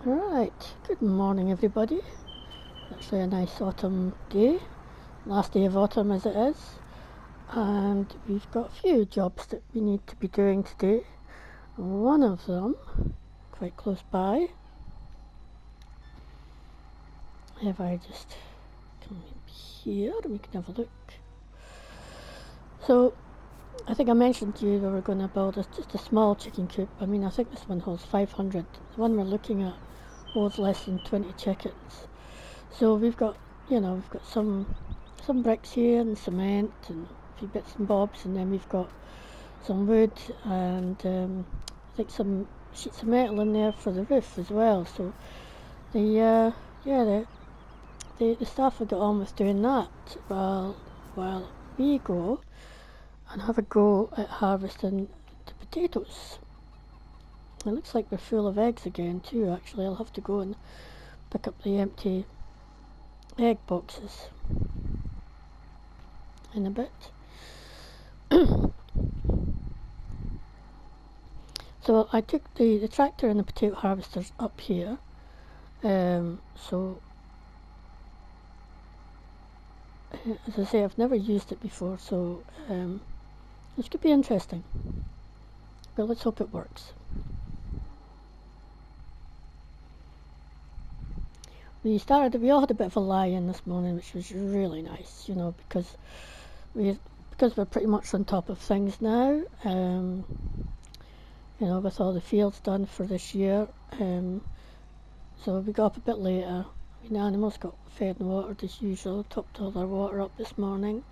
Right, good morning everybody. Actually a nice autumn day, last day of autumn as it is, and we've got a few jobs that we need to be doing today. One of them, quite close by, if I just come here and we can have a look. So I think I mentioned to you we were going to build just a small chicken coop. I mean, I think this one holds 500. The one we're looking at holds less than 20 chickens. So we've got, we've got some bricks here and cement and a few bits and bobs, and then we've got some wood and I think some sheets of metal in there for the roof as well. So the staff have got on with doing that while we go and have a go at harvesting the potatoes. It looks like we're full of eggs again too. Actually, I'll have to go and pick up the empty egg boxes in a bit. So I took the tractor and the potato harvesters up here, so as I say, I've never used it before, so this could be interesting, but let's hope it works. We all had a bit of a lie-in this morning, which was really nice, because we're pretty much on top of things now, with all the fields done for this year. So we got up a bit later. The animals got fed and watered as usual, topped all their water up this morning.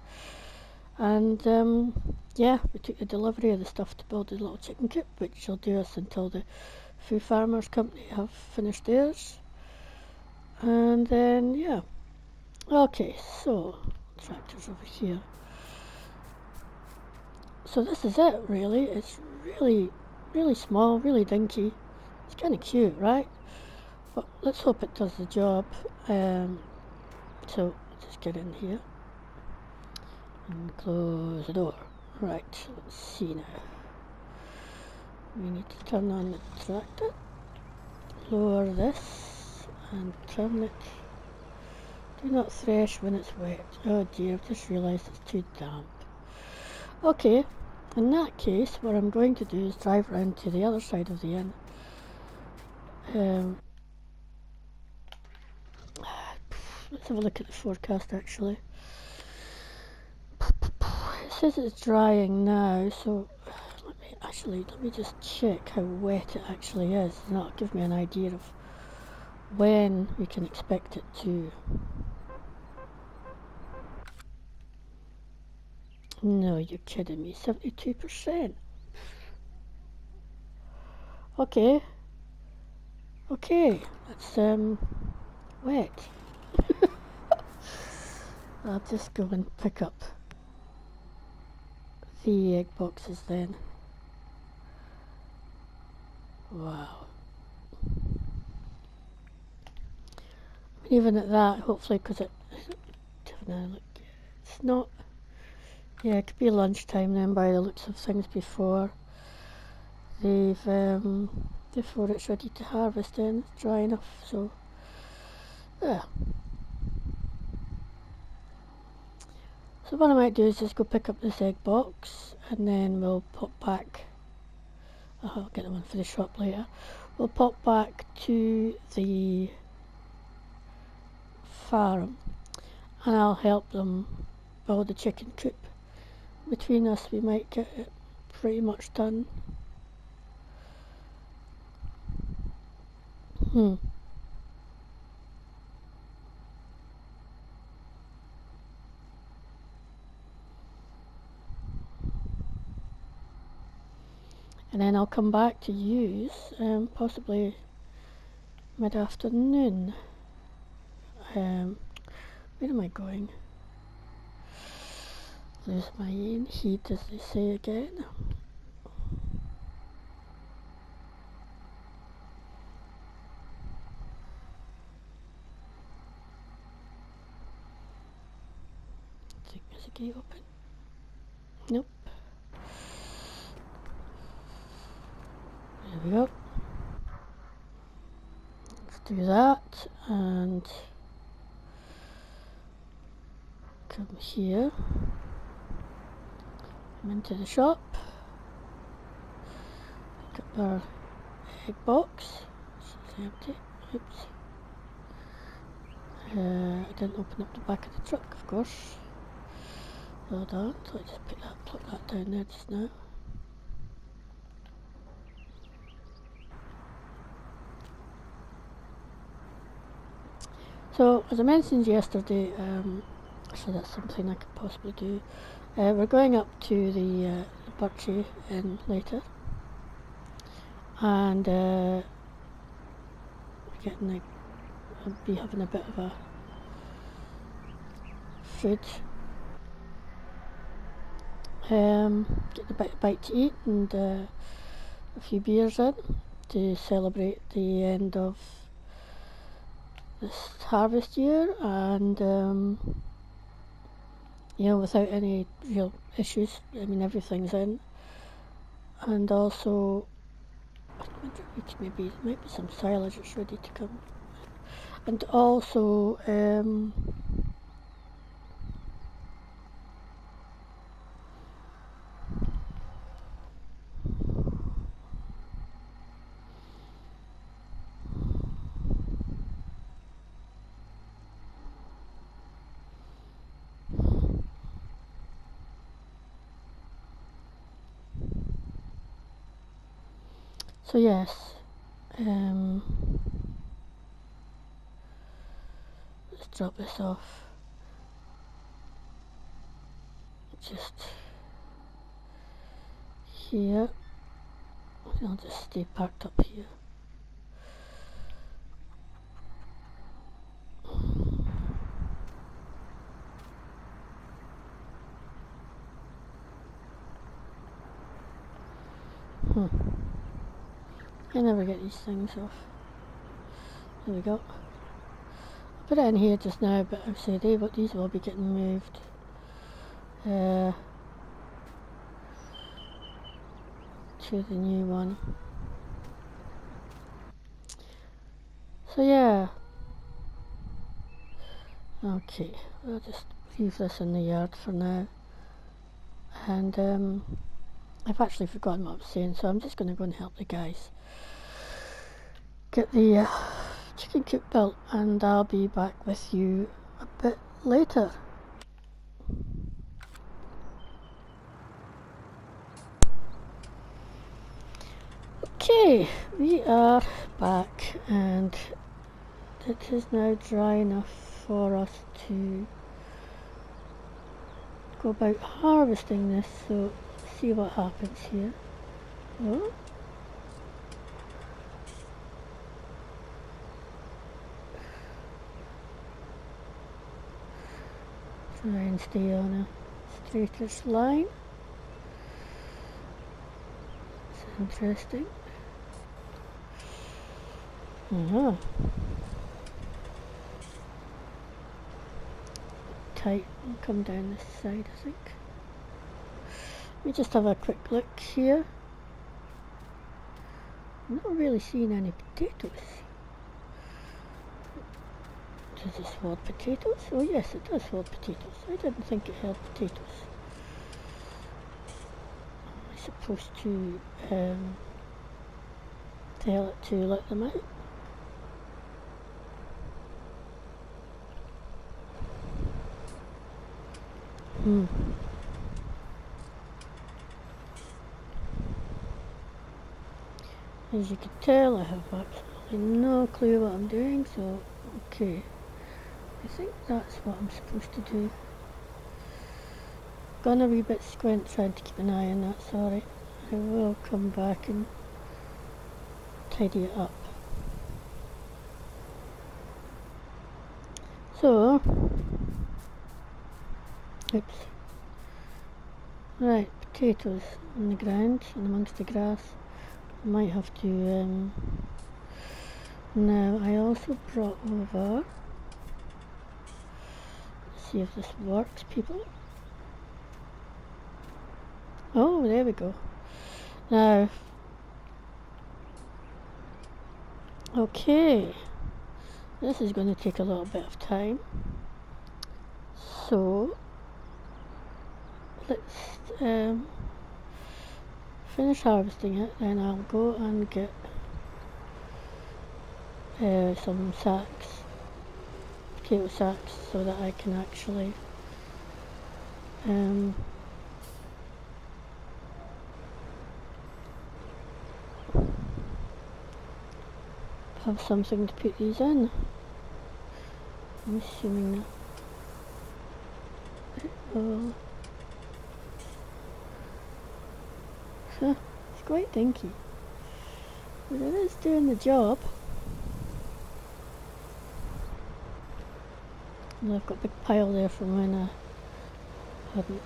And we took the delivery of the stuff to build a little chicken coop, which will do us until the Food Farmers Company have finished theirs. And then, okay, so tractor's over here. So this is it, really. It's really small, really dinky. It's kind of cute, right? But let's hope it does the job. So just get in here and close the door. Right, let's see now. We need to turn on the tractor, lower this, and turn it. Do not thresh when it's wet. Oh dear, I've just realised it's too damp. Okay, in that case, what I'm going to do is drive round to the other side of the inn. Let's have a look at the forecast actually. It says it's drying now, so let me just check how wet it actually is, and that'll give me an idea of when we can expect it to. No, you're kidding me, 72%. Okay, that's wet. I'll just go and pick up the egg boxes then. Wow. Even at that, hopefully, because it's not. Yeah, it could be lunchtime then by the looks of things before it's ready to harvest. Then it's dry enough, so yeah. So what I might do is just go pick up this egg box, and then we'll pop back. I'll get the one for the shop later. We'll pop back to the farm, and I'll help them build the chicken coop. Between us, we might get it pretty much done. And then I'll come back to use possibly mid-afternoon. Where am I going? Lose my heat, as they say again. I think there's a gate open. Nope. There we go. do that and come here. I'm into the shop. Pick up our egg box. It's empty. Oops. I didn't open up the back of the truck, of course. Hold on, so I just plug that down there just now. So, as I mentioned yesterday, so that's something I could possibly do. We're going up to the Birchie Inn later, and we're getting I'll be having a bit of a food, getting a bite to eat and a few beers in to celebrate the end of this harvest year, and you know, without any real issues. I mean, everything's in, and also maybe some silage is ready to come, and also so yes, let's drop this off. Just here. I'll just stay parked up here. I never get these things off. There we go. I put it in here just now, but I've said these will be getting moved. To the new one. So yeah. Okay, we'll just leave this in the yard for now. And I've actually forgotten what I was saying, so I'm just going to go and help the guys get the chicken coop built, and I'll be back with you a bit later. Okay, we are back, and it is now dry enough for us to go about harvesting this, so let's see what happens here. Oh. Try and stay on a straightish line. It's interesting. Tight and come down this side, I think. Let me just have a quick look here. I'm not really seeing any potatoes. Does this hold potatoes? Oh yes, it does hold potatoes. I didn't think it held potatoes. Am I supposed to tell it to let them out? As you can tell, I have absolutely no clue what I'm doing, so okay. I think that's what I'm supposed to do. Gone a wee bit squint trying to keep an eye on that, sorry. I will come back and tidy it up. So, oops. Right, potatoes on the ground and amongst the grass. I might have to, now I also brought over, let's see if this works, people. Oh, there we go. Now, okay, This is going to take a little bit of time, so let's finish harvesting it, then I'll go and get some sacks, potato sacks, so that I can actually have something to put these in. I'm assuming that it's quite dinky, but it is doing the job. And I've got a big pile there from when I hadn't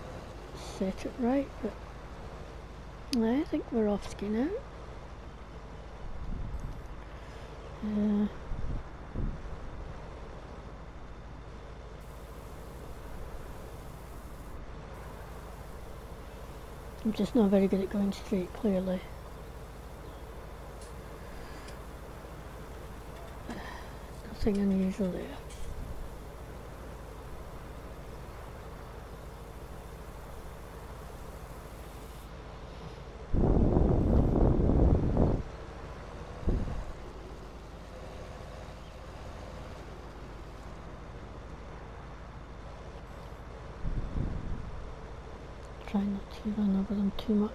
set it right, but I think we're off ski now. I'm just not very good at going straight, clearly. Nothing unusual there. Try not to run over them too much.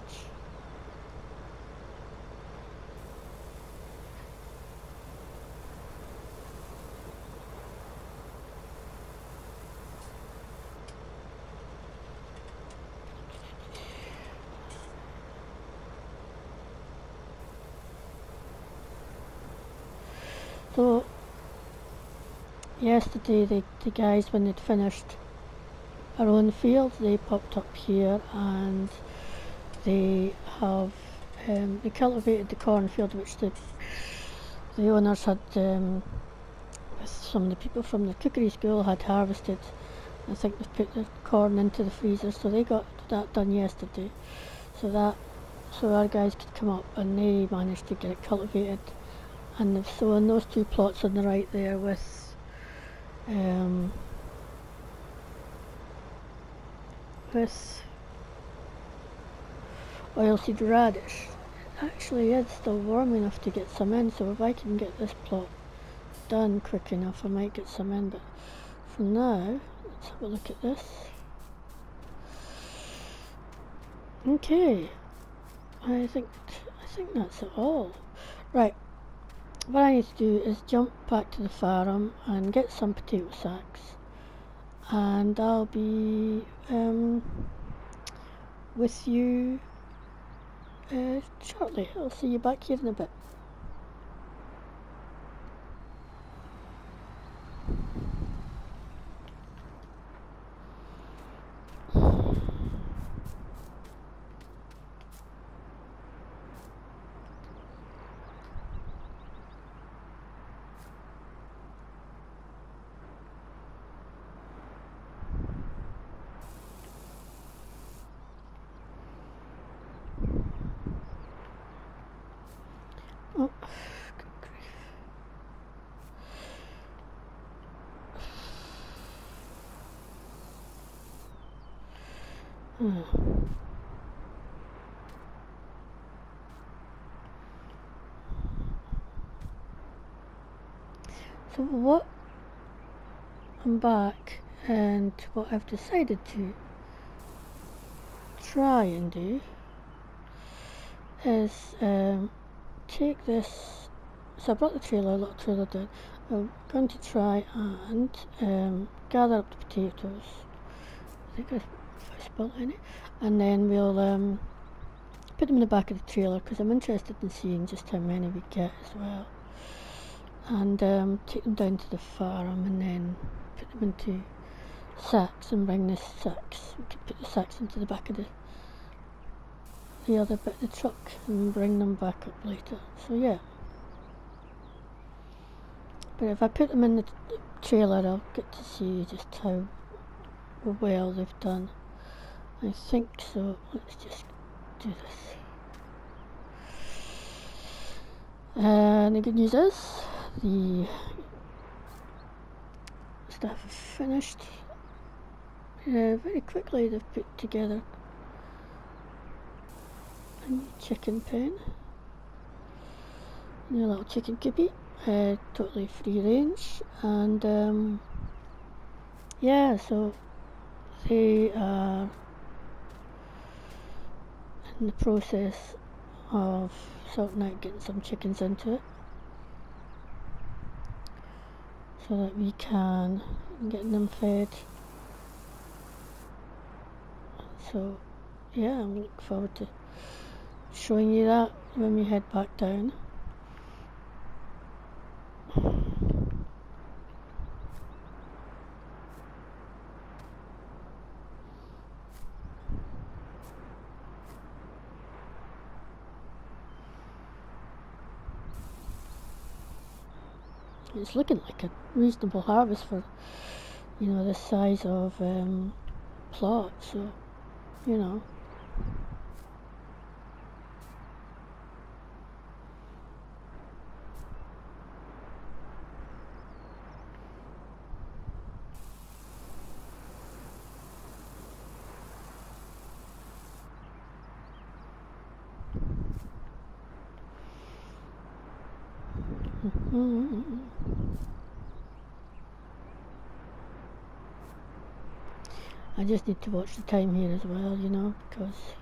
So yesterday the guys, when they'd finished our own field, they popped up here and they have they cultivated the cornfield which the owners had, with some of the people from the cookery school had harvested. I think they've put the corn into the freezer, so they got that done yesterday, so our guys could come up and they managed to get it cultivated. And they've sown those two plots on the right there with oilseed radish. It actually is still warm enough to get some in, so if I can get this plot done quick enough I might get some in, but for now let's have a look at this. Okay, I think that's it all. Right, what I need to do is jump back to the farm and get some potato sacks, and I'll be with you shortly. I'll see you back here in a bit. Oh, good grief. So what I'm back, and what I've decided to try and do is take this. So I brought the little trailer down. I'm going to try and gather up the potatoes. I think if I spilled any, and then we'll put them in the back of the trailer, because I'm interested in seeing just how many we get as well, and take them down to the farm and then put them into sacks and bring the sacks. We could put the sacks into the back of the other bit of the truck and bring them back up later. So yeah, but if I put them in the trailer I'll get to see just how well they've done. I think so. Let's just do this. And the good news is the stuff finished. Very quickly they've put together a new chicken pen. New little chicken coopy, totally free range, and yeah, so they are in the process of sorting out getting some chickens into it so that we can get them fed. So yeah, I'm looking forward to showing you that when we head back down. It's looking like a reasonable harvest for, you know, this size of plot, so, you know. I just need to watch the time here as well, you know, because,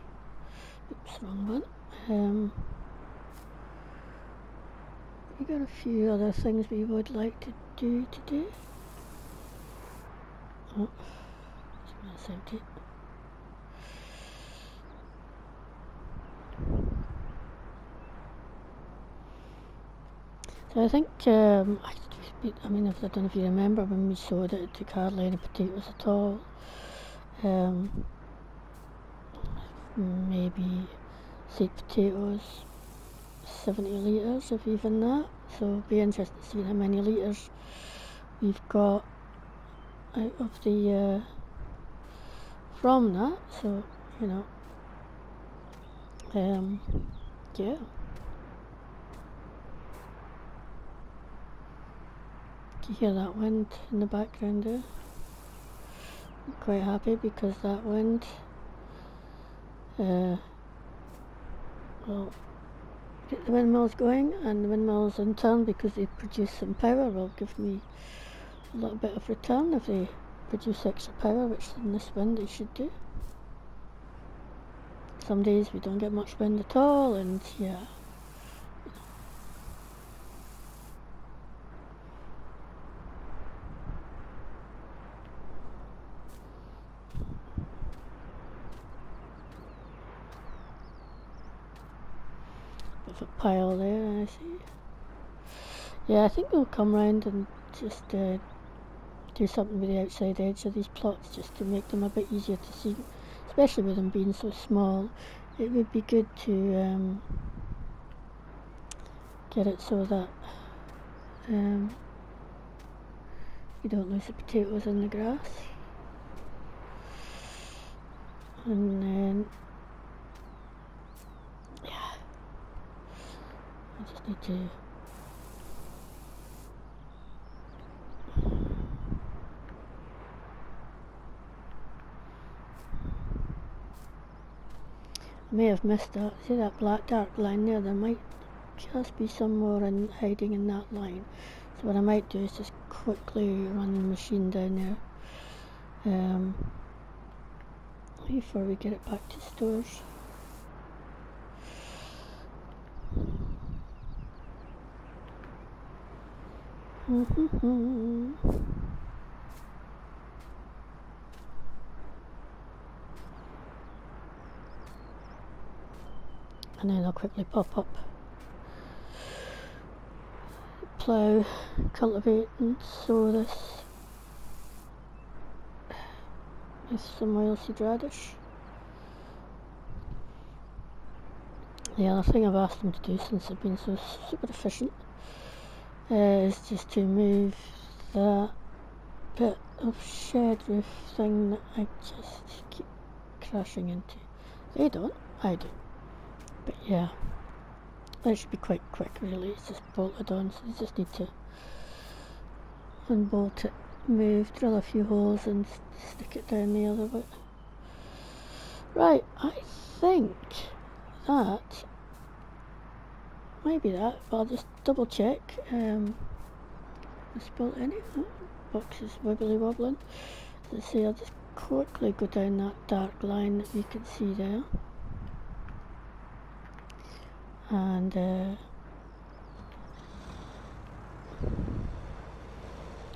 oops, wrong one. We got a few other things we would like to do today. Oh, that's empty. So I think, I mean, I don't know if you remember when we sowed it took hardly any potatoes at all. Maybe seed potatoes, 70 litres, if even that. So it'll be interesting to see how many litres we've got out of the from that. So, you know, yeah. Do you hear that wind in the background there? I'm quite happy because that wind will get the windmills going, and the windmills in turn, because they produce some power, will give me a little bit of return if they produce extra power, which in this wind they should do. Some days we don't get much wind at all, and yeah. Of a pile there, I see. Yeah, I think we'll come round and just do something with the outside edge of these plots just to make them a bit easier to see, especially with them being so small. It would be good to get it so that you don't lose the potatoes in the grass. And then yeah, I just need to I may have missed that. See that black dark line there? There might just be some more hiding in that line. So what I might do is just quickly run the machine down there before we get it back to stores. And then I'll quickly pop up, plough, cultivate and sow this with some oilseed radish. The other thing I've asked them to do, since they've been so super efficient, is just to move that bit of shed roof thing that I just keep crashing into. They don't, I do. But yeah, that should be quite quick really. It's just bolted on, so you just need to unbolt it drill a few holes and stick it down the other way. Right, I think that might be that, but I'll just double check. I spilled any? Oh, box is wibbly wobbling. As I say, I'll just quickly go down that dark line that you can see there. And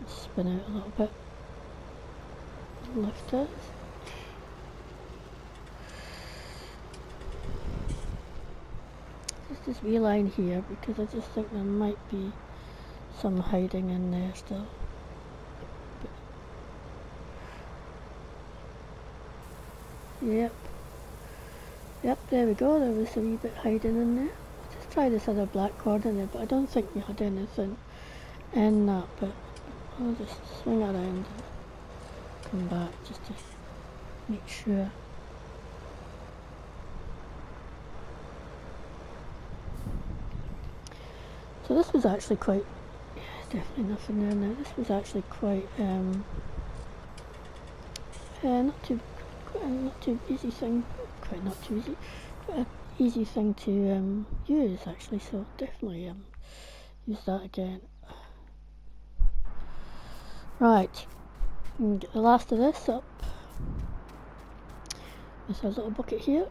spin out a little bit. Lift it. Just this wee line here, because I just think there might be some hiding in there still. Yep, there we go, there was a wee bit hiding in there. Just try this other black cord in there, but I don't think we had anything in that, but I'll just swing around and come back just to make sure. So this was actually quite, yeah, definitely nothing there now. This was actually quite, not too easy thing, quite not too easy, quite an easy thing to use actually, so definitely use that again. Right, and get the last of this up. There's a little bucket here.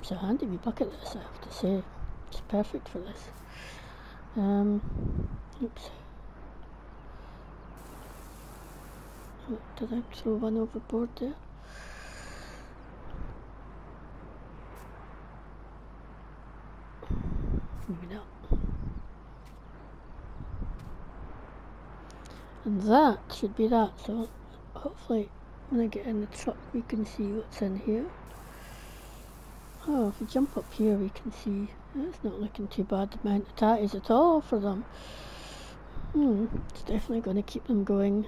It's a handy wee bucket, this, I have to say. It's perfect for this. Oops. Oh, did I throw one overboard there? Maybe not. And that should be that, so hopefully when I get in the truck we can see what's in here. Oh, if we jump up here we can see, it's not looking too bad, the amount of tatties at all for them. It's definitely going to keep them going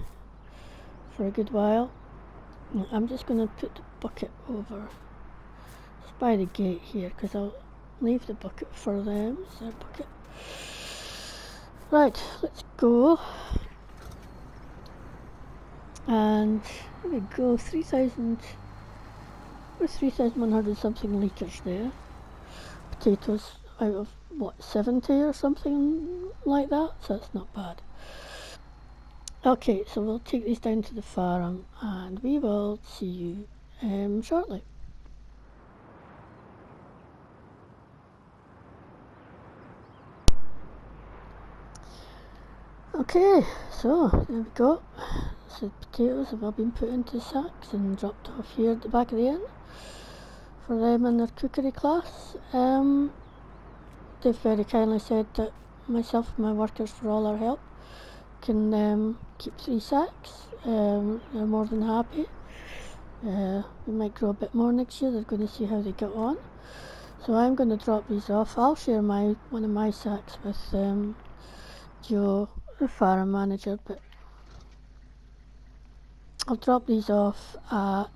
for a good while. I'm just going to put the bucket over just by the gate here, because I'll leave the bucket for them. Is there a bucket? Right, let's go. And there we go, 3,100 something litres there. Potatoes out of what, 70 or something like that, so that's not bad. Okay, so we'll take these down to the farm and we will see you shortly. Okay, so there we go. So the potatoes have all been put into sacks and dropped off here at the back of the inn for them and their cookery class. They've very kindly said that myself and my workers, for all our help, can keep 3 sacks. They're more than happy. We might grow a bit more next year. They're going to see how they get on. So I'm going to drop these off. I'll share one of my sacks with Joe, the farm manager, but I'll drop these off at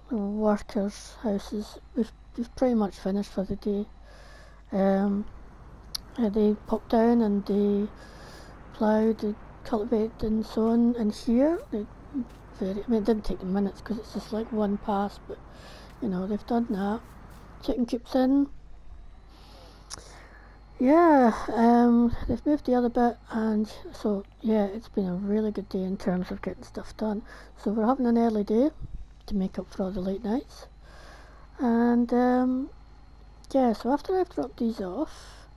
the workers' houses. We've pretty much finished for the day. They popped down and they ploughed, they cultivated and so on, and here it didn't take them minutes because it's just like one pass, but you know, they've done that. Chicken coops in. Yeah, they've moved the other bit, and so yeah, it's been a really good day in terms of getting stuff done. So we're having an early day to make up for all the late nights, and yeah, so after I've dropped these off,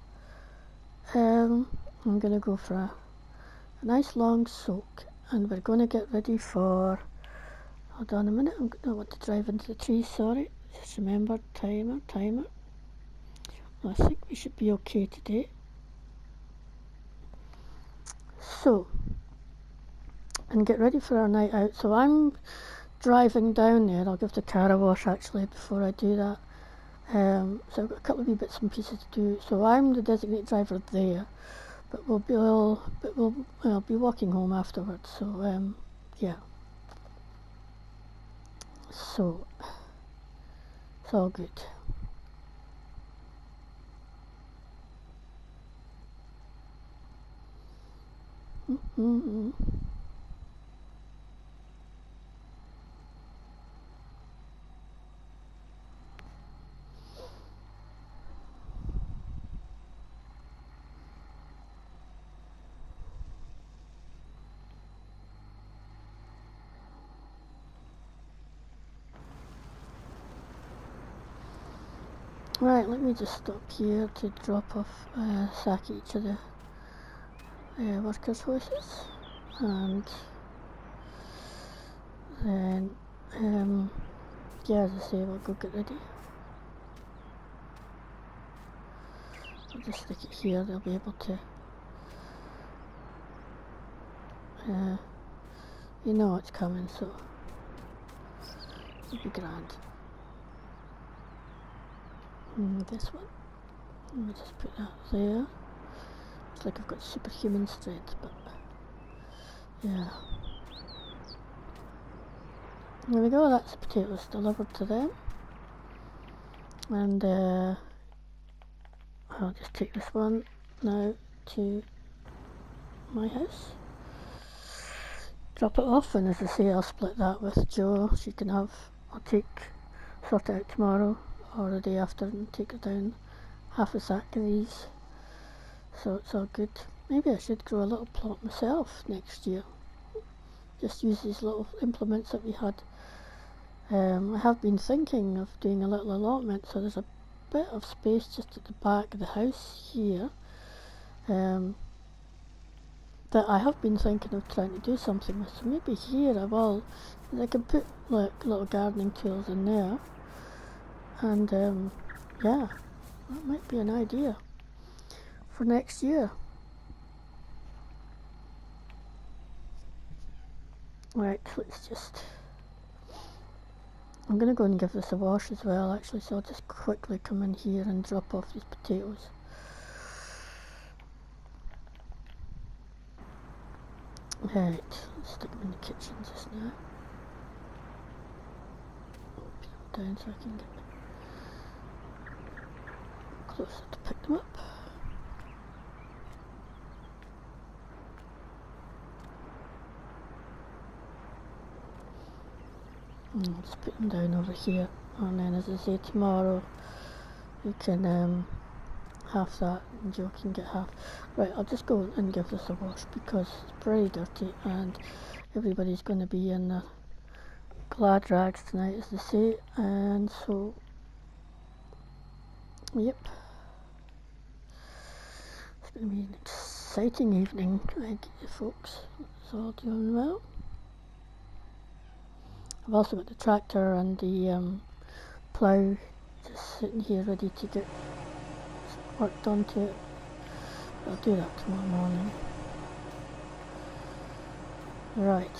I'm going to go for a nice long soak, and we're going to get ready for, hold on a minute, I don't want to drive into the trees, sorry, just remember, timer. I think we should be okay today. So, and get ready for our night out. So I'm driving down there. I'll give the car a wash actually before I do that. So I've got a couple of wee bits and pieces to do. So I'm the designated driver there, but we'll be walking home afterwards. So yeah. So it's all good. Right, let me just stop here to drop off a sack each of the workers' horses, and then yeah, as I say, we'll go get ready. I'll just stick it here, they'll be able to you know it's coming, so it'll be grand. This one, let me just put that there. It's like I've got superhuman strength, but yeah. There we go, that's the potatoes delivered to them. And I'll just take this one now to my house. Drop it off, and as I say, I'll split that with Jo. She can have, sort it out tomorrow or the day after and take it down half a sack of these. So it's all good. Maybe I should grow a little plot myself next year. Just use these little implements that we had. I have been thinking of doing a little allotment, so there's a bit of space just at the back of the house here that I have been thinking of trying to do something with. So maybe here I can put like little gardening tools in there, and yeah, that might be an idea for next year. Right, let's just, I'm going to go and give this a wash as well actually, so I'll just quickly come in here and drop off these potatoes. Right, let's stick them in the kitchen just now. Put them down so I can get closer to pick them up. I'll just put them down over here, and then as I say, tomorrow you can half that and Jo can get half. Right, I'll just go and give this a wash because it's very dirty and everybody's going to be in their glad rags tonight, as they say, and so yep, it's going to be an exciting evening, folks. It's all doing well. I've also got the tractor and the plough just sitting here ready to get worked onto it. I'll do that tomorrow morning. Right,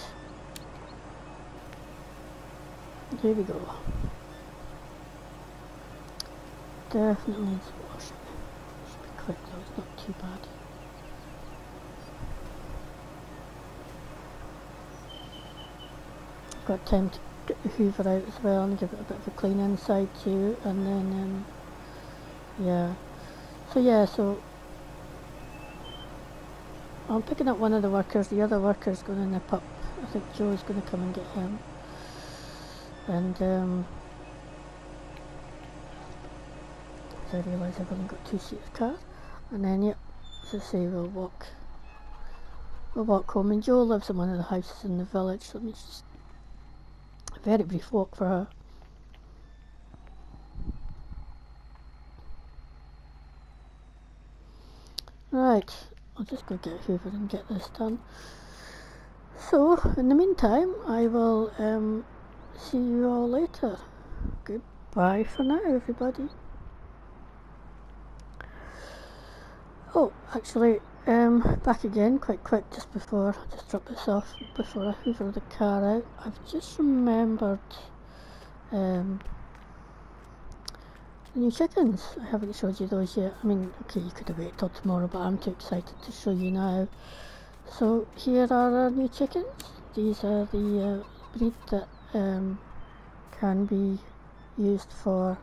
here we go. Definitely needs washing. Should be quick though, it's not too bad. I've got time to get the hoover out as well and give it a bit of a clean inside too, and then yeah. So I'm picking up one of the workers. The other worker's going to nip up. I think Joe's going to come and get him. And I realise I've only got 2 seats car. And then yep, as I say, we'll walk home. And Jo lives in one of the houses in the village, so it's just a very brief walk for her. Right, I'll just go get a hoover and get this done. So, in the meantime, I will see you all later. Goodbye for now, everybody. Oh, actually, back again, quite quick, just drop this off before I hoover the car out. I've just remembered the new chickens. I haven't showed you those yet. I mean, okay, you could have waited till tomorrow, but I'm too excited to show you now. So here are our new chickens. These are the breed that can be used for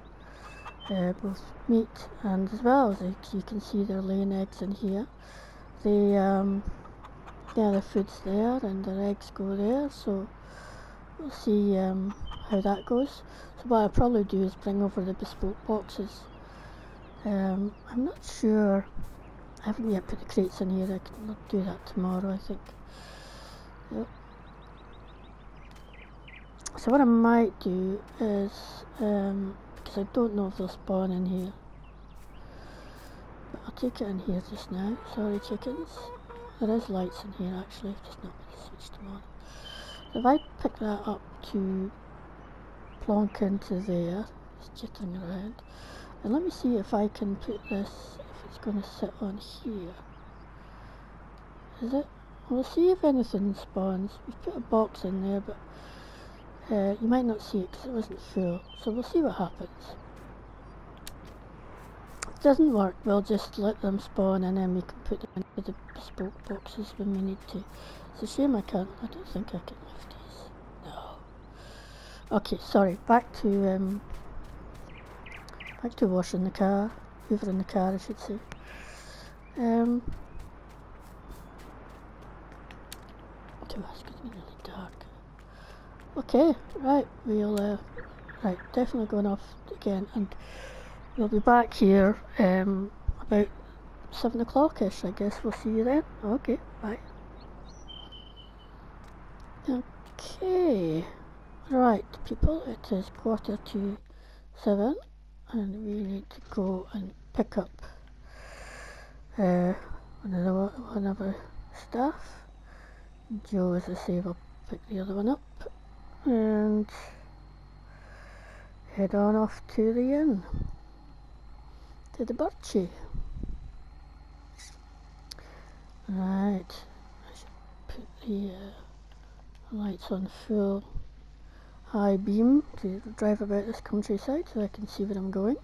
both meat and as well as you can see they're laying eggs in here. They yeah, the food's there and the eggs go there, so we'll see how that goes. So what I'll probably do is bring over the bespoke boxes. I'm not sure, I haven't yet put the crates in here, I can do that tomorrow I think. Yep. So what I might do is, because I don't know if they'll spawn in here, but I'll take it in here just now. Sorry chickens. There is lights in here actually, I've just not really switched them on. So if I pick that up to plonk into there, it's jittering around, and let me see if I can put this, if it's going to sit on here. Is it? We'll see if anything spawns. We've put a box in there, but you might not see it because it wasn't full, so we'll see what happens. If it doesn't work, we'll just let them spawn and then we can put them into the bespoke boxes when we need to. It's a shame I don't think I can lift these. No. Okay, sorry, back to washing the car, hoovering the car I should say. Oh, it's going to be really dark. Okay, right, we'll, right, definitely going off again, and we'll be back here about 7 o'clock-ish, I guess. We'll see you then. Okay, bye. Okay, right, people, it is 7:15, and we need to go and pick up one of our staff. Joe, as I say, will pick the other one up and head on off to the inn, to the Birchie. Right, I should put the lights on full high beam to drive about this countryside so I can see where I'm going.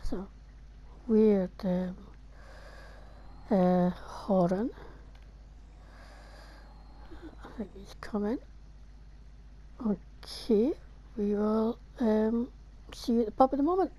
So weird horn. I think he's coming. Okay, we will see you at the pub in a moment.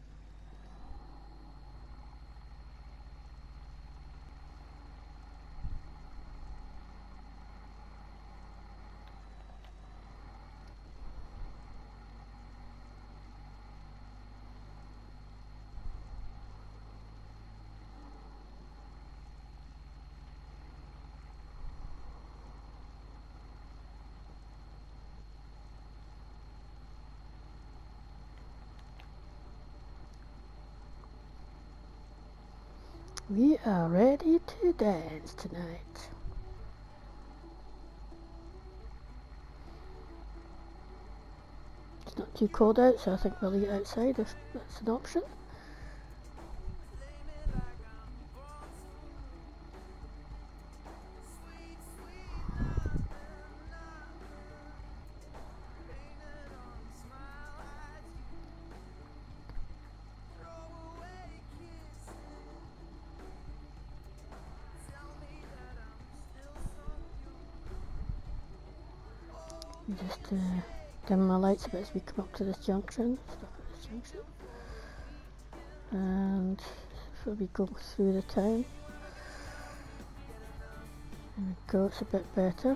We are ready to dance tonight. It's not too cold out, so I think we'll eat outside if that's an option. Just dim my lights a bit as we come up to this junction. Stop at this junction. And so we go through the town. There we go, it's a bit better.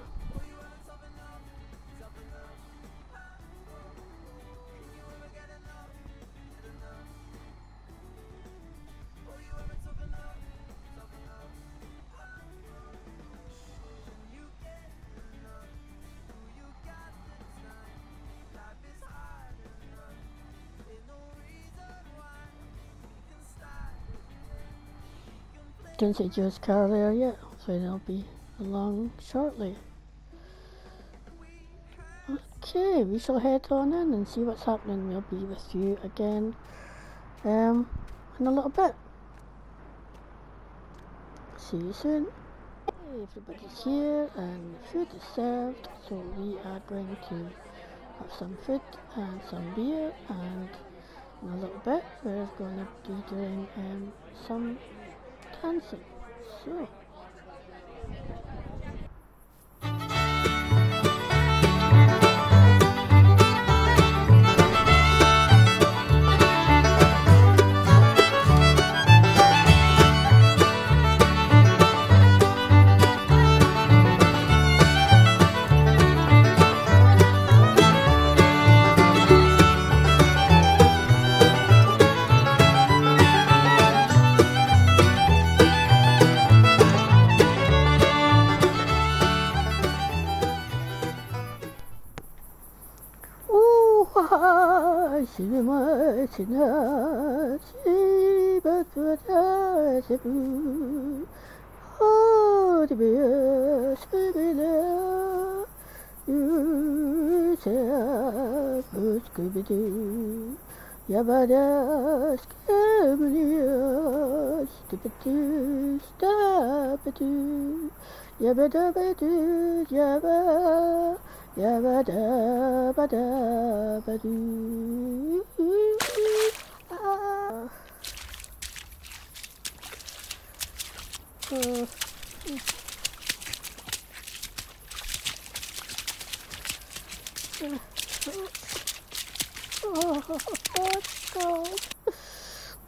Don't see Joe's car there yet, so they'll be along shortly. Okay, we shall head on in and see what's happening. We'll be with you again in a little bit. See you soon. Hey, everybody's here and the food is served, so we are going to have some food and some beer, and in a little bit we're going to be doing some dancing. So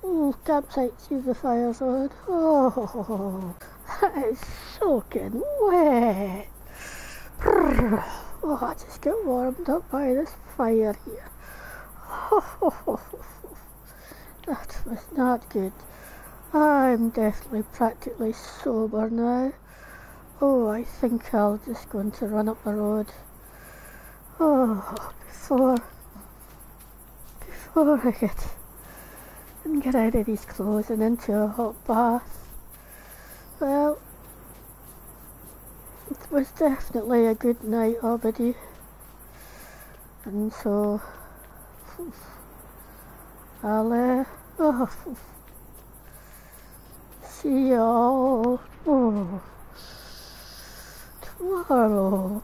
Oh, campsite, see the fire's on. Oh, that is soaking wet. Oh, I just get warmed up by this fire here. That was not good. I'm definitely practically sober now. Oh, I think I'll just going to run up the road. Oh, before I get out of these clothes and into a hot bath. Well, it was definitely a good night, Albany. And so I'll see you all tomorrow.